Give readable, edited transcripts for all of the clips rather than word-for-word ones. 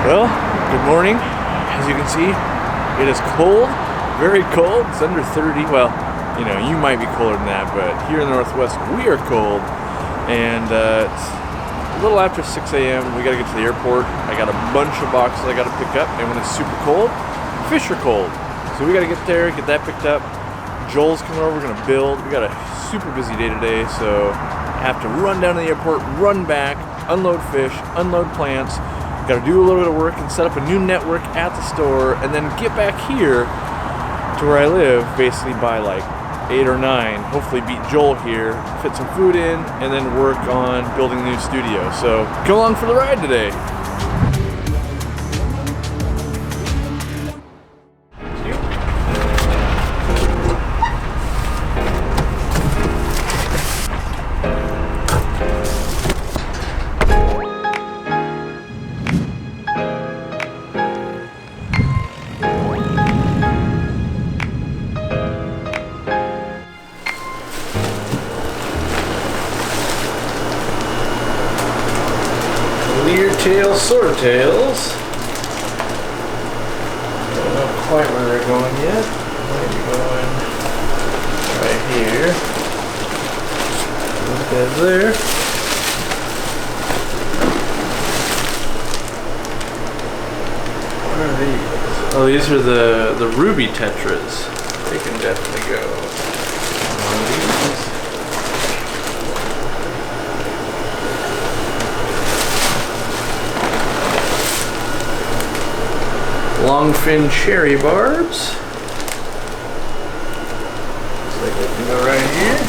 Well, good morning. As you can see, it is cold, very cold. It's under 30. Well, you know, you might be colder than that, but here in the Northwest, we are cold. And it's a little after 6 a.m. We gotta get to the airport. I got a bunch of boxes I gotta pick up, and when it's super cold, fish are cold. So we gotta get there, get that picked up. Joel's coming over, we're gonna build. We got a super busy day today, so I have to run down to the airport, run back, unload fish, unload plants. Got to do a little bit of work and set up a new network at the store, and then get back here to where I live basically by like 8 or 9. Hopefully beat Joel here, fit some food in, and then work on building a new studio. So come along for the ride today. Tails, swordtails. Don't know quite where they're going yet. Might be going right here. Those guys there. Where are these? Oh, these are the ruby tetras. They can definitely go on these. Longfin cherry barbs. Looks like they can go right here.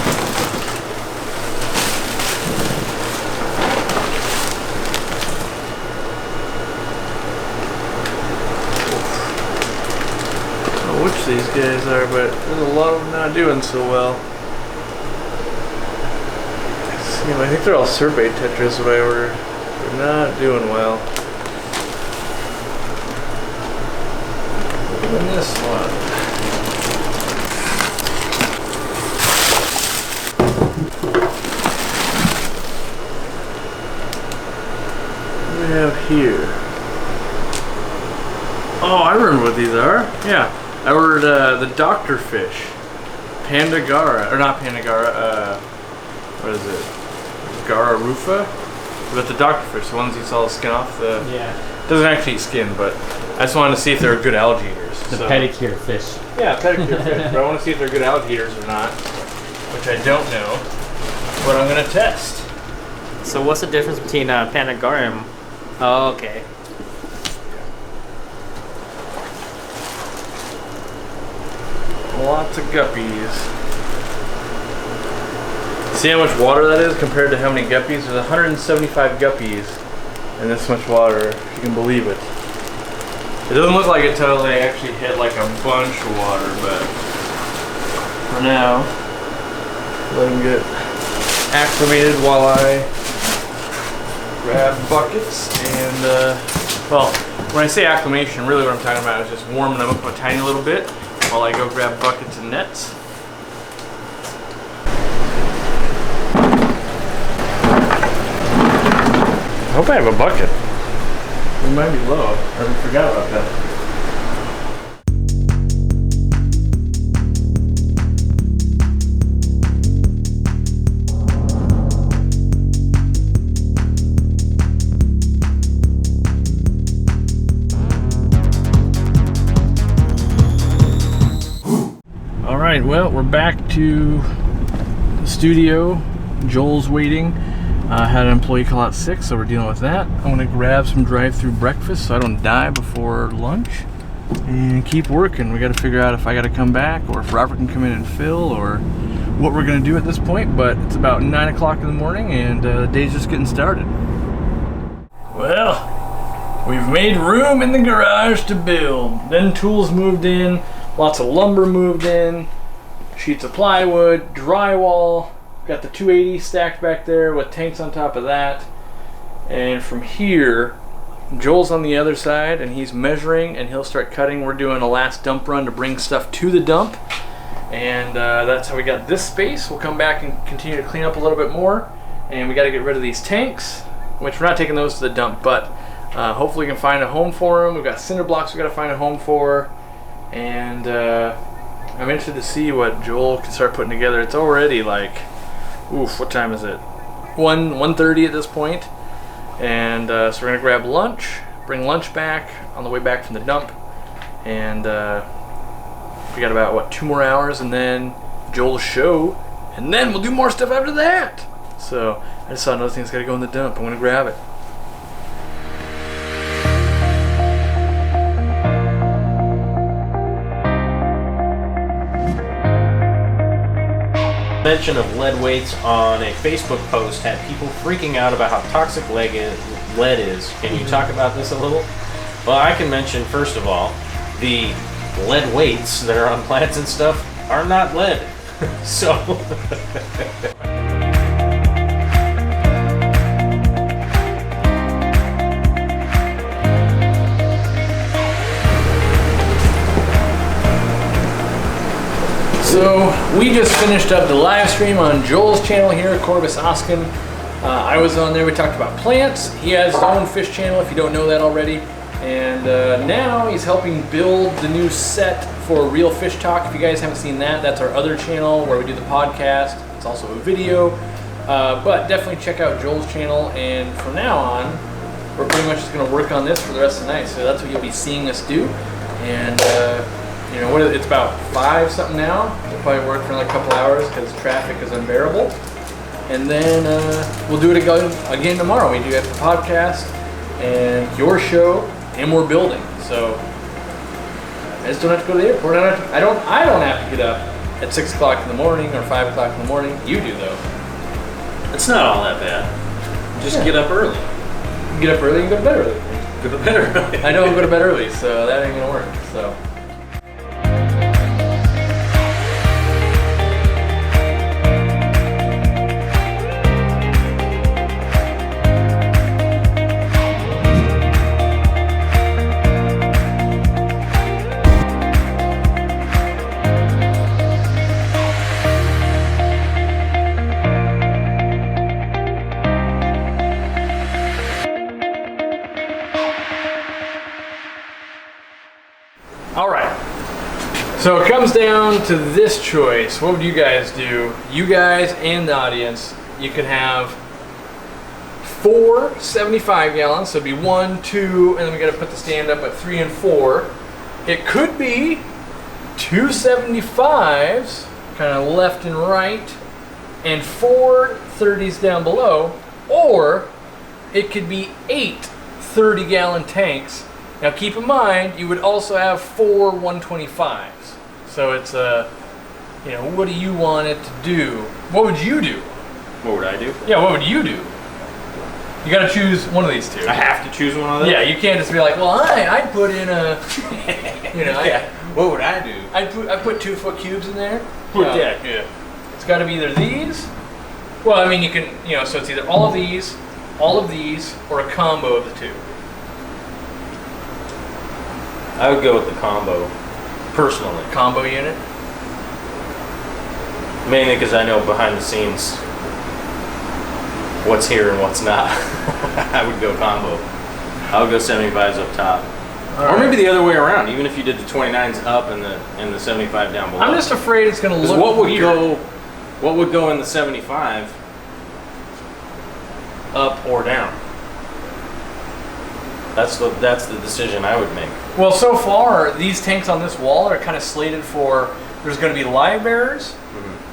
I don't know which these guys are, but there's a lot of them not doing so well. I think they're all survey tetras what I ordered. They're not doing well. And this one. What do we have here? Oh, I remember what these are. Yeah, I ordered the doctor fish, Pandagara, or not Pandagara. What is it? Gara rufa. But the doctor fish, the ones you saw the skin off. Doesn't actually eat skin, but I just wanted to see if they're good algae eaters. The pedicure fish. Yeah, pedicure fish. But I want to see if they're good algae eaters or not, which I don't know. But I'm gonna test. So what's the difference between Panagarium? Oh, okay. Lots of guppies. See how much water that is compared to how many guppies? There's 175 guppies in this much water, if you can believe it. It doesn't look like it until they actually hit like a bunch of water, but for now, let them get acclimated while I grab buckets and, well, when I say acclimation, really what I'm talking about is just warming them up a tiny little bit while I go grab buckets and nets. I hope I have a bucket. We might be low. I forgot about that. All right, well, we're back to the studio. Joel's waiting. I had an employee call out sick, so we're dealing with that. I'm gonna grab some drive-through breakfast so I don't die before lunch and keep working. We gotta figure out if I gotta come back or if Robert can come in and fill or what we're gonna do at this point, but it's about 9 o'clock in the morning and the day's just getting started. Well, we've made room in the garage to build. Then tools moved in, lots of lumber moved in, sheets of plywood, drywall. Got the 280 stacked back there with tanks on top of that. And from here, Joel's on the other side and he's measuring and he'll start cutting. We're doing a last dump run to bring stuff to the dump. And that's how we got this space. We'll come back and continue to clean up a little bit more. And we got to get rid of these tanks, which we're not taking those to the dump, but Hopefully we can find a home for them. We've got cinder blocks we got to find a home for. And I'm interested to see what Joel can start putting together. It's already like, oof, what time is it? 1:30 at this point. And so we're gonna grab lunch, bring lunch back on the way back from the dump. And we got about, what, 2 more hours, and then Joel's show. And then we'll do more stuff after that. So I just saw another thing that's got to go in the dump. I'm gonna grab it. Mention of lead weights on a Facebook post had people freaking out about how toxic lead is. Can you talk about this a little? Well, I can mention, first of all, the lead weights that are on plants and stuff are not lead. So So we just finished up the live stream on Joel's channel here at Corvus Oscen. I was on there, we talked about plants. He has his own fish channel if you don't know that already. And now he's helping build the new set for Real Fish Talk. If you guys haven't seen that, that's our other channel where we do the podcast. It's also a video. But definitely check out Joel's channel. And from now on, we're pretty much just going to work on this for the rest of the night. So that's what you'll be seeing us do. And you know, it's about 5 something now. We'll probably work for another couple hours because traffic is unbearable. And then we'll do it again tomorrow. We do have the podcast and your show, and we're building. So I just don't have to go to the airport. I don't have to get up at 6 o'clock in the morning or 5 o'clock in the morning. You do though. it's not all that bad. Just get up early. You get up early and go to bed early. Go to bed early. I don't go to bed early, so that ain't gonna work. So. So it comes down to this choice. What would you guys do? You guys and the audience, you can have 4 75 gallons. So it'd be 1, 2, and then we got to put the stand up at 3 and 4. It could be 2 75s, kind of left and right, and 4 30s down below, or it could be 8 30-gallon tanks. Now keep in mind, you would also have 4 125s. So it's you know, what do you want it to do? What would you do? What would I do? Yeah, what would you do? You got to choose one of these two. I have to choose one of them? Yeah, you can't just be like, well, I'd put in a, you know, yeah. What would I do? I put 2-foot cubes in there. Yeah. It's got to be either these. Well, I mean, you can, you know, so it's either all of these, or a combo of the two. I would go with the combo, personally. Combo unit. Mainly because I know behind the scenes what's here and what's not. I would go combo. I would go 75s up top. Or maybe the other way around, even if you did the 29s up and the 75 down below. I'm just afraid it's going to look weird. What would go in the 75 up or down? That's the decision I would make. Well, so far, these tanks on this wall are kind of slated for, there's going to be live bearers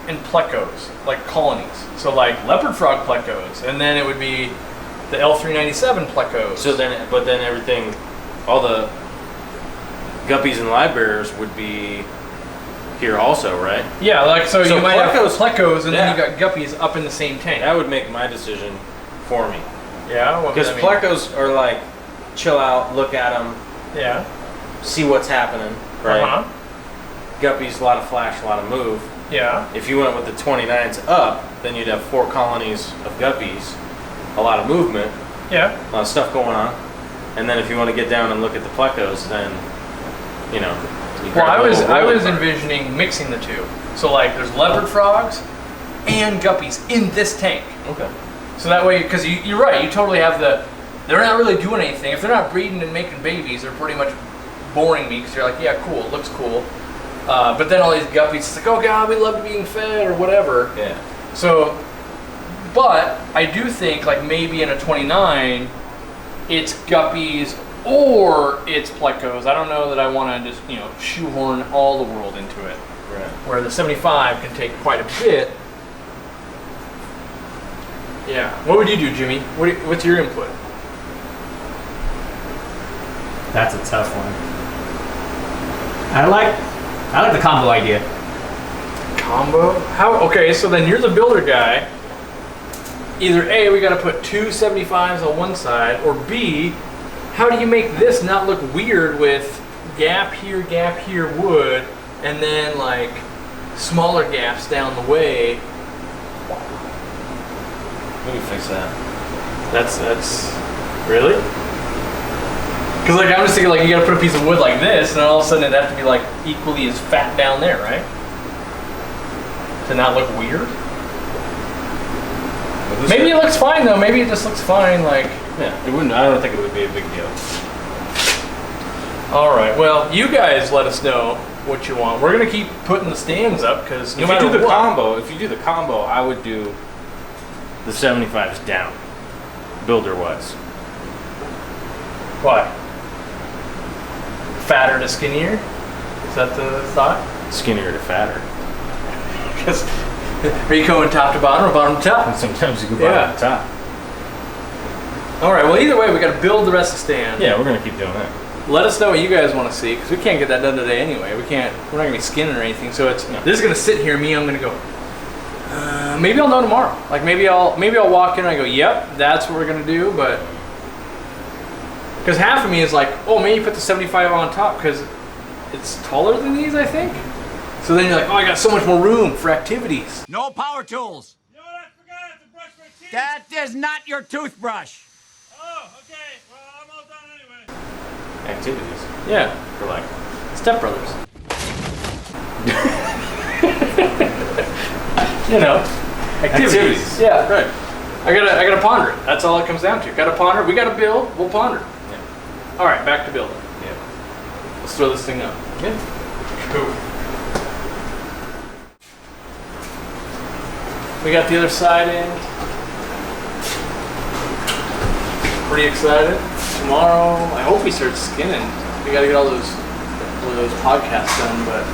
and plecos, like colonies. So like leopard frog plecos, and then it would be the L397 plecos. So then everything, all the guppies and live bearers would be here also, right? Yeah, like so you might have plecos, and yeah. then you got guppies up in the same tank. That would make my decision for me. Yeah, because plecos are like chill out, look at them, yeah, see what's happening, right? Guppies, a lot of flash, a lot of move. Yeah. If you went with the 29s up, then you'd have 4 colonies of guppies, a lot of movement, yeah, a lot of stuff going on. And then if you want to get down and look at the plecos, then you know. Well, I was envisioning mixing the two. So like, there's leopard frogs and guppies in this tank. Okay. So that way, because you're right, you totally have the they're not really doing anything. If they're not breeding and making babies, they're pretty much boring me because they're like, yeah, cool, it looks cool. But then all these guppies, it's like, oh god, we love being fed or whatever. Yeah. So, but I do think like maybe in a 29, it's guppies or it's plecos. I don't know that I want to just, you know, shoehorn all the world into it. Right. Where the 75 can take quite a bit. Yeah. What would you do, Jimmy? What's your input? That's a tough one. I like the combo idea. Combo? How? Okay, so then you're the builder guy. Either A, we got to put two 75s on one side, or B, how do you make this not look weird with gap here, wood, and then like smaller gaps down the way? We can fix that. That's really? Because like I'm just thinking like you got to put a piece of wood like this, and then all of a sudden it'd have to be like equally as fat down there, right? To not look weird. Maybe it looks fine though. Maybe it just looks fine. Like yeah, it wouldn't. I don't think it would be a big deal. all right. Well, you guys let us know what you want. We're gonna keep putting the stands up because no If matter you do the what, combo, I would do the 75s down, builder wise. Why? Fatter to skinnier? Is that the thought? Skinnier to fatter. Because are you going top to bottom or bottom to top? And sometimes you go bottom to top. All right. Well, either way, we got to build the rest of the stand. Yeah, we're gonna keep doing that. Let us know what you guys want to see because we can't get that done today anyway. We're not gonna be skinning or anything. So it's this is gonna sit here. Me, I'm gonna go. Maybe I'll know tomorrow. Like maybe I'll walk in and I go, yep, that's what we're gonna do. But because half of me is like, oh, maybe put the 75 on top because it's taller than these, I think. So then you're like, oh, I got so much more room for activities. No power tools. You know what I forgot? I have to brush my teeth. That is not your toothbrush. Oh, okay. Well, I'm all done anyway. Activities. Yeah, For like. Step Brothers. You know, activities. Yeah, Right. I gotta ponder it. That's all it comes down to. Gotta ponder. We gotta build. We'll ponder. Yeah. All right, back to building. Yeah. Let's throw this thing up. Yeah. Cool. We got the other side in. Pretty excited. Tomorrow, I hope we start skinning. We gotta get all those podcasts done, but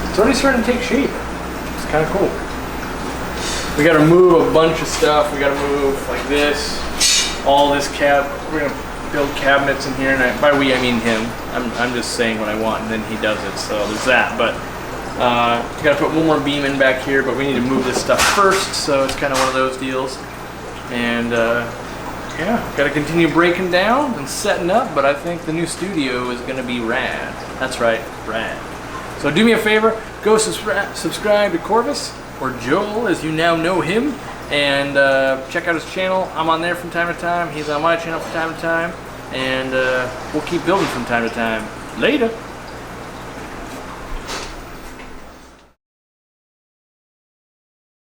it's already starting to take shape. It's kind of cool. We gotta move a bunch of stuff. We gotta move like this, all this We're gonna build cabinets in here, and by we I mean him. I'm just saying what I want, and then he does it. So there's that. But we gotta put one more beam in back here, but we need to move this stuff first. So it's kind of one of those deals. And yeah, gotta continue breaking down and setting up. But I think the new studio is gonna be rad. That's right, rad. So do me a favor, go subscribe to Corvus, or Joel as you now know him, and check out his channel. I'm on there from time to time. He's on my channel from time to time, and we'll keep building from time to time. Later.